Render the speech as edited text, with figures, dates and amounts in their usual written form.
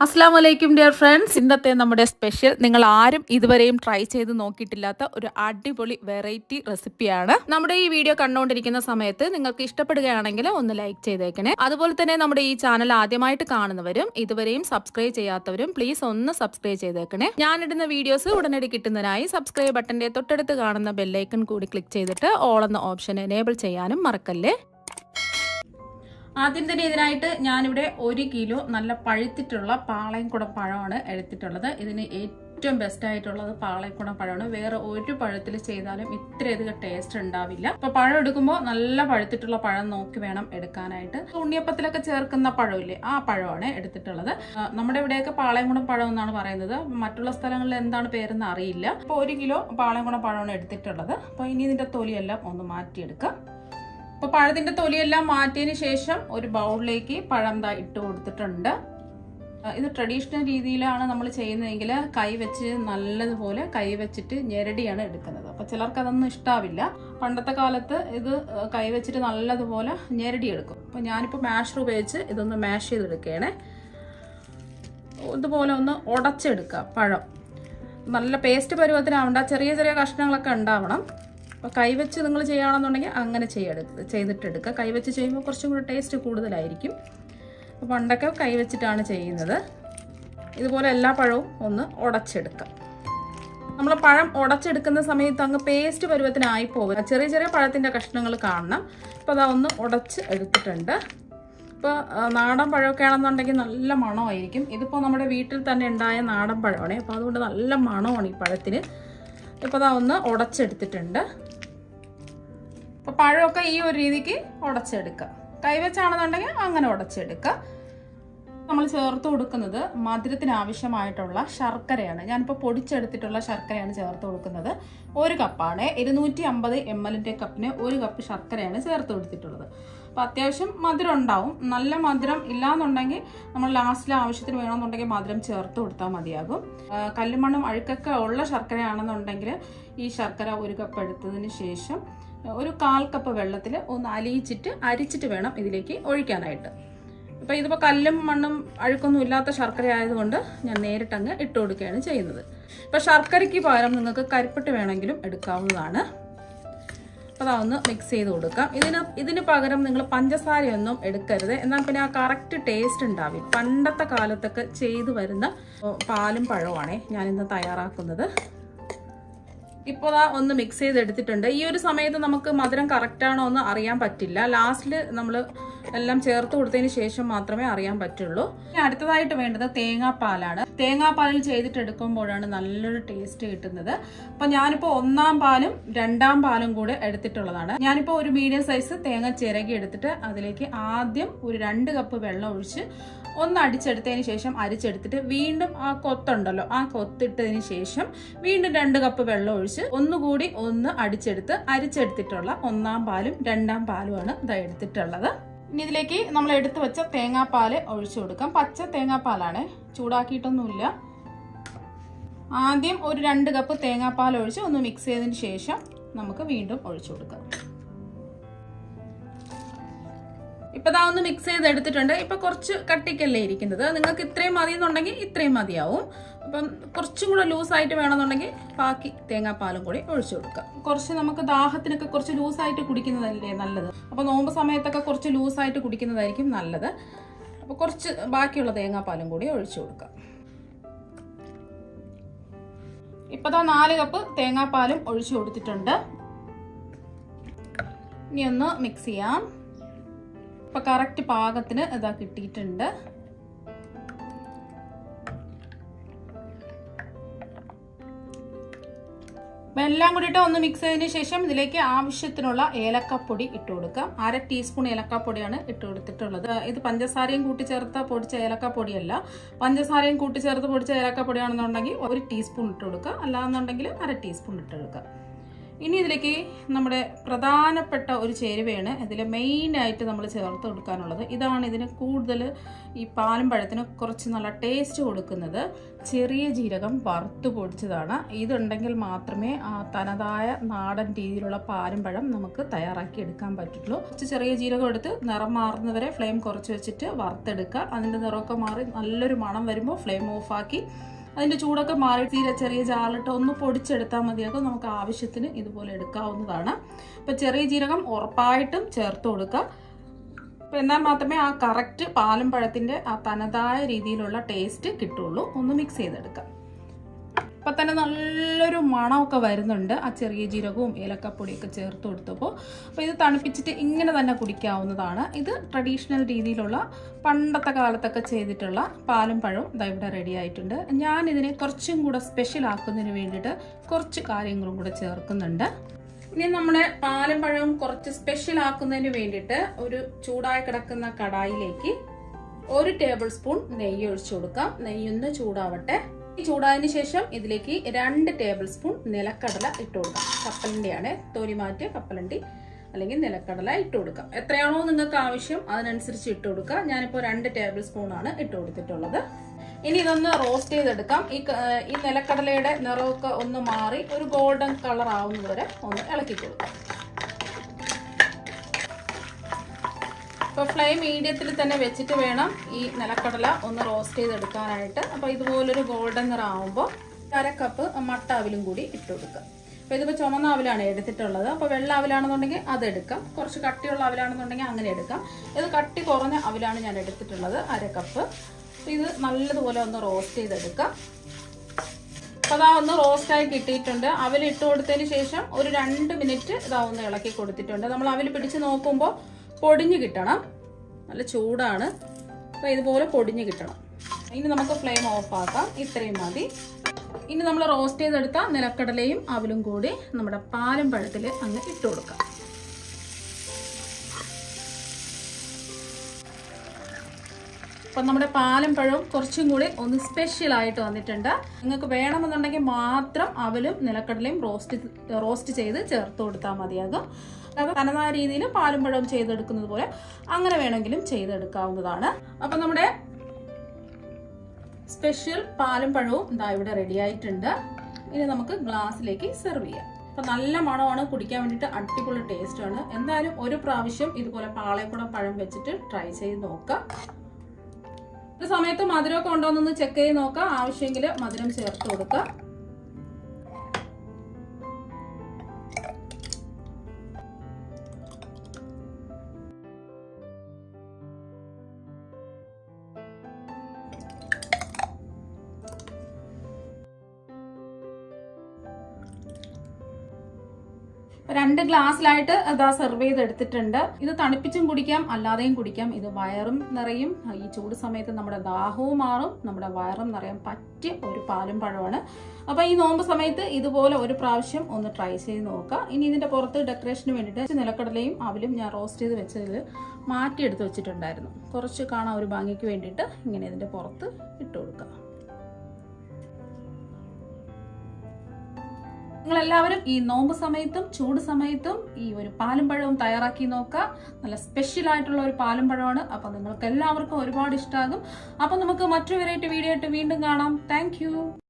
അസ്സലാമലൈക്കും dear friends. ഇന്നത്തെ നമ്മുടെ സ്പെഷ്യൽ നിങ്ങൾ ആരും ഇതുവരെയും ട്രൈ ചെയ്ത് നോക്കിയിട്ടില്ലാത്ത ഒരു അടിപൊളി വെറൈറ്റി റെസിപ്പിയാണ്. നമ്മുടെ ഈ വീഡിയോ കണ്ടുകൊണ്ടിരിക്കുന്ന സമയത്ത് നിങ്ങൾക്ക് ഇഷ്ടപ്പെടുകയാണെങ്കിൽ ഒന്ന് ലൈക്ക് ചെയ്തേക്കണേ. അതുപോലെ തന്നെ നമ്മുടെ ഈ ചാനൽ ആദ്യമായിട്ട് കാണുന്നവരും ഇതുവരെയും സബ്സ്ക്രൈബ് ചെയ്യാത്തവരും പ്ലീസ് ഒന്ന് സബ്സ്ക്രൈബ് ചെയ്തേക്കണേ. ഞാനിടുന്ന വീഡിയോസ് ഉടനടി കിട്ടുന്നതിനായി സബ്സ്ക്രൈബ് ബട്ടന്റെ തൊട്ടടുത്ത് കാണുന്ന ബെല്ലൈക്കൺ കൂടി ക്ലിക്ക് ചെയ്തിട്ട് ഓൾ എന്ന ഓപ്ഷൻ എനേബിൾ ചെയ്യാനും മറക്കല്ലേ. ആദ്യം തന്നെ ഇതിനായിട്ട് ഞാനിവിടെ 1 കിലോ നല്ല പഴുത്തിട്ടുള്ള പാളയംകുടം പഴമാണ് എടുത്തിട്ടുള്ളത്. ഇതിന് ഏറ്റവും ബെസ്റ്റ് ആയിട്ടുള്ളത് പാളയംകുടം പഴമാണ്. വേറെ ഒരു പഴത്തിൽ ചെയ്താലും ഇത്രയധികം ടേസ്റ്റ് ഉണ്ടാവില്ല. അപ്പൊ പഴം എടുക്കുമ്പോൾ നല്ല പഴുത്തിട്ടുള്ള പഴം നോക്കി വേണം എടുക്കാനായിട്ട്. ഉണ്ണിയപ്പത്തിലൊക്കെ ചേർക്കുന്ന പഴമില്ലേ, ആ പഴമാണ് എടുത്തിട്ടുള്ളത്. നമ്മുടെ ഇവിടെയൊക്കെ പാളയംകുടം പഴം എന്നാണ് പറയുന്നത്. മറ്റുള്ള സ്ഥലങ്ങളിൽ എന്താണ് പേരെന്ന് അറിയില്ല. അപ്പൊ 1 കിലോ പാളയംകുടം പഴമാണ് എടുത്തിട്ടുള്ളത്. അപ്പൊ ഇനി ഇതിന്റെ തൊലിയെല്ലാം ഒന്ന് മാറ്റിയെടുക്കാം. അപ്പോൾ പഴത്തിന്റെ തൊലിയെല്ലാം മാറ്റിയതിന് ശേഷം ഒരു ബൗളിലേക്ക് പഴം ഇട്ട് കൊടുത്തിട്ടുണ്ട്. ഇത് ട്രഡീഷണൽ രീതിയിലാണ് നമ്മൾ ചെയ്യുന്നതെങ്കിൽ കൈ വെച്ച് നല്ലതുപോലെ കൈ വെച്ചിട്ട് ഞെരടിയാണ് എടുക്കുന്നത്. അപ്പോൾ ചിലർക്ക് അതൊന്നും ഇഷ്ടാവില്ല. പണ്ടത്തെ കാലത്ത് ഇത് കൈ വെച്ചിട്ട് നല്ലതുപോലെ ഞെരടി എടുക്കും. അപ്പോൾ ഞാനിപ്പോൾ മാഷർ ഉപയോഗിച്ച് ഇതൊന്ന് മാഷ് ചെയ്തെടുക്കുകയാണ്. ഇതുപോലെ ഒന്ന് ഉടച്ചെടുക്കുക. പഴം നല്ല പേസ്റ്റ് പരുവത്തിനാവണ്ട, ചെറിയ ചെറിയ കഷ്ണങ്ങളൊക്കെ ഉണ്ടാവണം. അപ്പോൾ കൈവച്ച് നിങ്ങൾ ചെയ്യുകയാണെന്നുണ്ടെങ്കിൽ അങ്ങനെ ചെയ്തിട്ടെടുക്കുക. കൈവച്ച് ചെയ്യുമ്പോൾ കുറച്ചും കൂടി ടേസ്റ്റ് കൂടുതലായിരിക്കും. അപ്പോൾ പണ്ടൊക്കെ കൈവച്ചിട്ടാണ് ചെയ്യുന്നത്. ഇതുപോലെ എല്ലാ പഴവും ഒന്ന് ഉടച്ചെടുക്കുക. നമ്മൾ പഴം ഉടച്ചെടുക്കുന്ന സമയത്ത് അങ്ങ് പേസ്റ്റ് പരുവത്തിനായി പോകുക. ചെറിയ ചെറിയ പഴത്തിൻ്റെ കഷ്ണങ്ങൾ കാണണം. അപ്പോൾ അതാ ഒന്ന് ഉടച്ച് എടുത്തിട്ടുണ്ട്. ഇപ്പോൾ നാടൻ പഴമൊക്കെ ആണെന്നുണ്ടെങ്കിൽ നല്ല മണമായിരിക്കും. ഇതിപ്പോൾ നമ്മുടെ വീട്ടിൽ തന്നെ ഉണ്ടായ നാടൻ പഴമാണ്. അപ്പോൾ അതുകൊണ്ട് നല്ല മണമാണ് ഈ പഴത്തിന്. ഇപ്പോൾ അതാ ഒന്ന് ഉടച്ചെടുത്തിട്ടുണ്ട്. അപ്പോൾ പഴമൊക്കെ ഈ ഒരു രീതിക്ക് ഉടച്ചെടുക്കുക. കൈവച്ചാണെന്നുണ്ടെങ്കിൽ അങ്ങനെ ഉടച്ചെടുക്കുക. നമ്മൾ ചേർത്ത് കൊടുക്കുന്നത് മധുരത്തിന് ആവശ്യമായിട്ടുള്ള ശർക്കരയാണ്. ഞാനിപ്പോൾ പൊടിച്ചെടുത്തിട്ടുള്ള ശർക്കരയാണ് ചേർത്ത് കൊടുക്കുന്നത്. 1 കപ്പാണ്. 250 ml കപ്പിന് 1 കപ്പ് ശർക്കരയാണ് ചേർത്ത് കൊടുത്തിട്ടുള്ളത്. അപ്പോൾ അത്യാവശ്യം മധുരം ഉണ്ടാവും. നല്ല മധുരം ഇല്ലാന്നുണ്ടെങ്കിൽ നമ്മൾ ലാസ്റ്റിൽ ആവശ്യത്തിന് വേണമെന്നുണ്ടെങ്കിൽ മധുരം ചേർത്ത് കൊടുത്താൽ മതിയാകും. കല്ലുമണ്ണും അഴുക്കൊക്കെ ഉള്ള ശർക്കരയാണെന്നുണ്ടെങ്കിൽ ഈ ശർക്കര 1 കപ്പ് എടുത്തതിന് ശേഷം ഒരു 1/4 കപ്പ് വെള്ളത്തിൽ ഒന്ന് അരിച്ചിട്ട് വേണം ഇതിലേക്ക് ഒഴിക്കാനായിട്ട്. അപ്പോൾ ഇതിപ്പോൾ കല്ലും മണ്ണും അഴുക്കൊന്നും ഇല്ലാത്ത ശർക്കര ആയതുകൊണ്ട് ഞാൻ നേരിട്ടങ്ങ് ഇട്ട് കൊടുക്കുകയാണ് ചെയ്യുന്നത്. ഇപ്പോൾ ശർക്കരയ്ക്ക് പകരം നിങ്ങൾക്ക് കരിപ്പെട്ടി വേണമെങ്കിലും എടുക്കാവുന്നതാണ്. അപ്പോൾ അതൊന്ന് മിക്സ് ചെയ്ത് കൊടുക്കാം. ഇതിന് പകരം നിങ്ങൾ പഞ്ചസാരയൊന്നും എടുക്കരുത്. എന്നാൽ പിന്നെ ആ കറക്റ്റ് ടേസ്റ്റ് ഉണ്ടാവും. പണ്ടത്തെ കാലത്തൊക്കെ ചെയ്തു വരുന്ന പാലും പഴവുമാണ് ഞാനിന്ന് തയ്യാറാക്കുന്നത്. ഇപ്പോൾ ഒന്ന് മിക്സ് ചെയ്തെടുത്തിട്ടുണ്ട്. ഈ ഒരു സമയത്ത് നമുക്ക് മധുരം കറക്റ്റാണോ എന്ന് അറിയാൻ പറ്റില്ല. ലാസ്റ്റിൽ നമ്മൾ എല്ലാം ചേർത്ത് കൊടുത്തതിന് ശേഷം മാത്രമേ അറിയാൻ പറ്റുള്ളൂ. അടുത്തതായിട്ട് വേണ്ടത് തേങ്ങാപ്പാലാണ്. തേങ്ങാപ്പാലിൽ ചെയ്തിട്ടെടുക്കുമ്പോഴാണ് നല്ലൊരു ടേസ്റ്റ് കിട്ടുന്നത്. അപ്പം ഞാനിപ്പോൾ 1-ാം പാലും 2-ാം പാലും കൂടെ എടുത്തിട്ടുള്ളതാണ്. ഞാനിപ്പോൾ ഒരു മീഡിയം സൈസ് തേങ്ങ ചിരകി എടുത്തിട്ട് അതിലേക്ക് ആദ്യം ഒരു 2 കപ്പ് വെള്ളം ഒഴിച്ച് ഒന്ന് അടിച്ചെടുത്തതിന് ശേഷം അരിച്ചെടുത്തിട്ട് വീണ്ടും ആ കൊത്തുണ്ടല്ലോ, ആ കൊത്തിട്ടതിന് ശേഷം വീണ്ടും 2 കപ്പ് വെള്ളം ഒഴിച്ച് ഒന്നുകൂടി ഒന്ന് അരിച്ചെടുത്തിട്ടുള്ള 1-ാം പാലും 2-ാം പാലുമാണ് ഇത് എടുത്തിട്ടുള്ളത്. ഇനി ഇതിലേക്ക് നമ്മൾ എടുത്തു വെച്ച തേങ്ങാപ്പാല് ഒഴിച്ചു കൊടുക്കാം. പച്ച തേങ്ങാപ്പാലാണ്, ചൂടാക്കിയിട്ടൊന്നുമില്ല. ആദ്യം ഒരു 2 കപ്പ് തേങ്ങാപ്പാൽ ഒഴിച്ച് ഒന്ന് മിക്സ് ചെയ്തതിന് ശേഷം നമുക്ക് വീണ്ടും ഒഴിച്ചു കൊടുക്കാം. ഇപ്പൊ ഇതാ ഒന്ന് മിക്സ് ചെയ്ത് എടുത്തിട്ടുണ്ട്. ഇപ്പൊ കുറച്ച് കട്ടിക്കല്ലേ ഇരിക്കുന്നത്. നിങ്ങൾക്ക് ഇത്രയും മതി എന്നുണ്ടെങ്കിൽ ഇത്രയും മതിയാവും. അപ്പം കുറച്ചും കൂടെ ലൂസായിട്ട് വേണമെന്നുണ്ടെങ്കിൽ ബാക്കി തേങ്ങാപ്പാലും കൂടി ഒഴിച്ചു കൊടുക്കാം. കുറച്ച് നമുക്ക് ദാഹത്തിനൊക്കെ കുറച്ച് ലൂസായിട്ട് കുടിക്കുന്നതല്ലേ നല്ലത്. അപ്പൊ നോമ്പ് സമയത്തൊക്കെ കുറച്ച് ലൂസായിട്ട് കുടിക്കുന്നതായിരിക്കും നല്ലത്. അപ്പൊ കുറച്ച് ബാക്കിയുള്ള തേങ്ങാപ്പാലും കൂടി ഒഴിച്ചു കൊടുക്കാം. ഇപ്പൊ 4 കപ്പ് തേങ്ങാപ്പാലും ഒഴിച്ചു കൊടുത്തിട്ടുണ്ട്. ഇനി ഒന്ന് മിക്സ് ചെയ്യാം. ഇപ്പൊ കറക്റ്റ് പാകത്തിന് ഇതാ കിട്ടിയിട്ടുണ്ട്. എല്ലാം കൂടിയിട്ട് ഒന്ന് മിക്സ് ചെയ്തതിന് ശേഷം ഇതിലേക്ക് ആവശ്യത്തിനുള്ള ഏലക്കപ്പൊടി ഇട്ട് കൊടുക്കാം. 1/2 ടീസ്പൂൺ ഏലക്കപ്പൊടിയാണ് ഇട്ട് കൊടുത്തിട്ടുള്ളത്. ഇത് പഞ്ചസാരയും കൂട്ടിച്ചേർത്ത പൊടിച്ച ഏലക്കപ്പൊടിയല്ല. പഞ്ചസാരയും കൂട്ടിച്ചേർത്ത് പൊടിച്ച ഏലക്കപ്പൊടിയാണെന്നുണ്ടെങ്കിൽ 1 ടീസ്പൂൺ ഇട്ട് കൊടുക്കുക. അല്ലാന്നുണ്ടെങ്കിൽ 1/2 ടീസ്പൂൺ ഇട്ട് കൊടുക്കുക. ഇനി ഇതിലേക്ക് നമ്മുടെ പ്രധാനപ്പെട്ട ഒരു ചേരുവയാണ് ഇതിൽ മെയിനായിട്ട് നമ്മൾ ചേർത്ത് കൊടുക്കാനുള്ളത്. ഇതാണ് ഇതിന് കൂടുതൽ ഈ പാലും പഴത്തിന് കുറച്ച് നല്ല ടേസ്റ്റ് കൊടുക്കുന്നത്. ചെറിയ ജീരകം വറുത്ത് പൊടിച്ചതാണ്. ഇതുണ്ടെങ്കിൽ മാത്രമേ ആ തനതായ നാടൻ രീതിയിലുള്ള പാലും പഴം നമുക്ക് തയ്യാറാക്കി എടുക്കാൻ പറ്റുള്ളൂ. കുറച്ച് ചെറിയ ജീരകം എടുത്ത് നിറം മാറുന്നവരെ ഫ്ലെയിം കുറച്ച് വെച്ചിട്ട് വറുത്തെടുക്കുക. അതിൻ്റെ നിറമൊക്കെ മാറി നല്ലൊരു മണം വരുമ്പോൾ ഫ്ലെയിം ഓഫാക്കി അതിൻ്റെ ചൂടൊക്കെ മാറി തീരെ ചെറിയ ജാലിട്ട് ഒന്ന് പൊടിച്ചെടുത്താൽ മതിയാകും. നമുക്ക് ആവശ്യത്തിന് ഇതുപോലെ എടുക്കാവുന്നതാണ്. അപ്പോൾ ചെറിയ ജീരകം ഉറപ്പായിട്ടും ചേർത്ത് കൊടുക്കുക. അപ്പോൾ എന്നാൽ മാത്രമേ ആ കറക്റ്റ് പാലും പഴത്തിൻ്റെ ആ തനതായ രീതിയിലുള്ള ടേസ്റ്റ് കിട്ടുള്ളൂ. ഒന്ന് മിക്സ് ചെയ്തെടുക്കാം. അപ്പം തന്നെ നല്ലൊരു മണമൊക്കെ വരുന്നുണ്ട് ആ ചെറിയ ജീരകവും ഏലക്കപ്പൊടിയൊക്കെ ചേർത്ത് കൊടുത്തപ്പോൾ. അപ്പോൾ ഇത് തണുപ്പിച്ചിട്ട് ഇങ്ങനെ തന്നെ കുടിക്കാവുന്നതാണ്. ഇത് ട്രഡീഷണൽ രീതിയിലുള്ള പണ്ടത്തെ കാലത്തൊക്കെ ചെയ്തിട്ടുള്ള പാലും പഴവും ഇതാ ഇവിടെ റെഡി ആയിട്ടുണ്ട്. ഞാനിതിനെ കുറച്ചും കൂടെ സ്പെഷ്യൽ ആക്കുന്നതിന് വേണ്ടിയിട്ട് കുറച്ച് കാര്യങ്ങളും കൂടെ ചേർക്കുന്നുണ്ട്. ഇനി നമ്മുടെ പാലും പഴവും കുറച്ച് സ്പെഷ്യൽ ആക്കുന്നതിന് വേണ്ടിയിട്ട് ഒരു ചൂടായി കിടക്കുന്ന കടായിലേക്ക് 1 ടേബിൾ സ്പൂൺ നെയ്യ് ഒഴിച്ചു കൊടുക്കാം. നെയ്യൊന്ന് ചൂടാവട്ടെ. ഈ ചൂടായതിനു ശേഷം ഇതിലേക്ക് 2 ടേബിൾ സ്പൂൺ നിലക്കടല ഇട്ട് കൊടുക്കാം. കപ്പലണ്ടിയാണ്, തൊലി മാറ്റിയ കപ്പലണ്ടി അല്ലെങ്കിൽ നിലക്കടല ഇട്ട് കൊടുക്കാം. എത്രയാണോ നിങ്ങൾക്ക് ആവശ്യം അതിനനുസരിച്ച് ഇട്ട് കൊടുക്കുക. ഞാനിപ്പോൾ 2 ടേബിൾ സ്പൂൺ ആണ് ഇട്ട് കൊടുത്തിട്ടുള്ളത്. ഇനി ഇതൊന്ന് റോസ്റ്റ് ചെയ്തെടുക്കാം. ഈ നിലക്കടലയുടെ നിറമൊക്കെ ഒന്ന് മാറി ഒരു ഗോൾഡൻ കളർ ആവുന്നതുവരെ ഒന്ന് ഇളക്കി കൊടുക്കാം. അപ്പോൾ ഫ്ലെയിം മീഡിയത്തിൽ തന്നെ വെച്ചിട്ട് വേണം ഈ നിലക്കടല ഒന്ന് റോസ്റ്റ് ചെയ്തെടുക്കാനായിട്ട്. അപ്പോൾ ഇതുപോലൊരു ഗോൾഡൻ നിറം ആവുമ്പോൾ 1/2 കപ്പ് മട്ട അവിലും കൂടി ഇട്ട് കൊടുക്കുക. അപ്പോൾ ഇതിപ്പോൾ ചുമന്ന അവിലാണ് എടുത്തിട്ടുള്ളത്. അപ്പോൾ വെള്ള അവിലാണെന്നുണ്ടെങ്കിൽ അതെടുക്കാം. കുറച്ച് കട്ടിയുള്ള അവിലാണെന്നുണ്ടെങ്കിൽ അങ്ങനെ എടുക്കാം. ഇത് കട്ടി കുറഞ്ഞ അവിലാണ് ഞാൻ എടുത്തിട്ടുള്ളത്, 1/2 കപ്പ്. ഇത് നല്ലതുപോലെ ഒന്ന് റോസ്റ്റ് ചെയ്തെടുക്കാം. അപ്പോൾ അതാ ഒന്ന് റോസ്റ്റായി കിട്ടിയിട്ടുണ്ട്. അവിൽ ഇട്ട് കൊടുത്തതിന് ശേഷം ഒരു 2 മിനിറ്റ് ഇതാ ഒന്ന് ഇളക്കി കൊടുത്തിട്ടുണ്ട്. നമ്മൾ അവിൽ പിടിച്ച് നോക്കുമ്പോൾ പൊടിഞ്ഞ് കിട്ടണം. നല്ല ചൂടാണ്. അപ്പോൾ ഇതുപോലെ പൊടിഞ്ഞ് കിട്ടണം. ഇനി നമുക്ക് ഫ്ലെയിം ഓഫ് ആക്കാം. ഇത്രയും മതി. ഇനി നമ്മൾ റോസ്റ്റ് ചെയ്തെടുത്ത നിലക്കടലയും അവിലും കൂടി നമ്മുടെ പാലും പഴത്തിൽ അങ്ങ് ഇട്ട് കൊടുക്കാം. അപ്പം നമ്മുടെ പാലും പഴവും കുറച്ചും കൂടി ഒന്ന് സ്പെഷ്യൽ ആയിട്ട് വന്നിട്ടുണ്ട്. നിങ്ങൾക്ക് വേണമെന്നുണ്ടെങ്കിൽ മാത്രം അവലും നിലക്കടലയും റോസ്റ്റ് ചെയ്ത് ചേർത്ത് കൊടുത്താൽ മതിയാകും. അത് തനതായ രീതിയിൽ പാലും പഴവും ചെയ്തെടുക്കുന്നത് പോലെ അങ്ങനെ വേണമെങ്കിലും ചെയ്തെടുക്കാവുന്നതാണ്. അപ്പം നമ്മുടെ സ്പെഷ്യൽ പാലും പഴവും ഇതാ ഇവിടെ റെഡി ആയിട്ടുണ്ട്. ഇനി നമുക്ക് ഗ്ലാസ്സിലേക്ക് സെർവ് ചെയ്യാം. അപ്പം നല്ല മണമാണ്, കുടിക്കാൻ വേണ്ടിയിട്ട് അടിപൊളി ടേസ്റ്റാണ്. എന്തായാലും ഒരു പ്രാവശ്യം ഇതുപോലെ പാളയക്കുടം പഴം വെച്ചിട്ട് ട്രൈ ചെയ്ത് നോക്കാം. ഒരു സമയത്ത് മധുരമൊക്കെ ഉണ്ടോയെന്നൊന്ന് ചെക്ക് ചെയ്ത് നോക്കാം. ആവശ്യമെങ്കിൽ മധുരം ചേർത്ത് കൊടുക്കുക. രണ്ട് ഗ്ലാസ്സിലായിട്ട് അതാ സെർവ് ചെയ്തെടുത്തിട്ടുണ്ട്. ഇത് തണുപ്പിച്ചും കുടിക്കാം, അല്ലാതെയും കുടിക്കാം. ഇത് വയറും നിറയും. ഈ ചൂട് സമയത്ത് നമ്മുടെ ദാഹവും മാറും, നമ്മുടെ വയറും നിറയാൻ പറ്റിയ ഒരു പാലും പഴമാണ്. അപ്പോൾ ഈ നോമ്പ് സമയത്ത് ഇതുപോലെ ഒരു പ്രാവശ്യം ഒന്ന് ട്രൈ ചെയ്ത് നോക്കുക. ഇനി ഇതിന്റെ പുറത്ത് ഡെക്കറേഷന് വേണ്ടിയിട്ട് നിലക്കടലയും അവലും ഞാൻ റോസ്റ്റ് ചെയ്ത് വെച്ചതിൽ മാറ്റിയെടുത്ത് വെച്ചിട്ടുണ്ടായിരുന്നു. കുറച്ച് കാണാൻ ഒരു ഭംഗിക്ക് വേണ്ടിയിട്ട് ഇങ്ങനെ ഇതിന്റെ പുറത്ത് ഇട്ട് കൊടുക്കുക. നിങ്ങളെല്ലാവരും ഈ നോമ്പ് സമയത്തും ചൂട് സമയത്തും ഈ ഒരു പാലും പഴവും തയ്യാറാക്കി നോക്കുക. നല്ല സ്പെഷ്യൽ ആയിട്ടുള്ള ഒരു പാലും പഴമാണ്. അപ്പോൾ നിങ്ങൾക്ക് എല്ലാവർക്കും ഒരുപാട് ഇഷ്ടമാകും. അപ്പോൾ നമുക്ക് മറ്റൊരു വെറൈറ്റി വീഡിയോ ആയിട്ട് വീണ്ടും കാണാം. താങ്ക്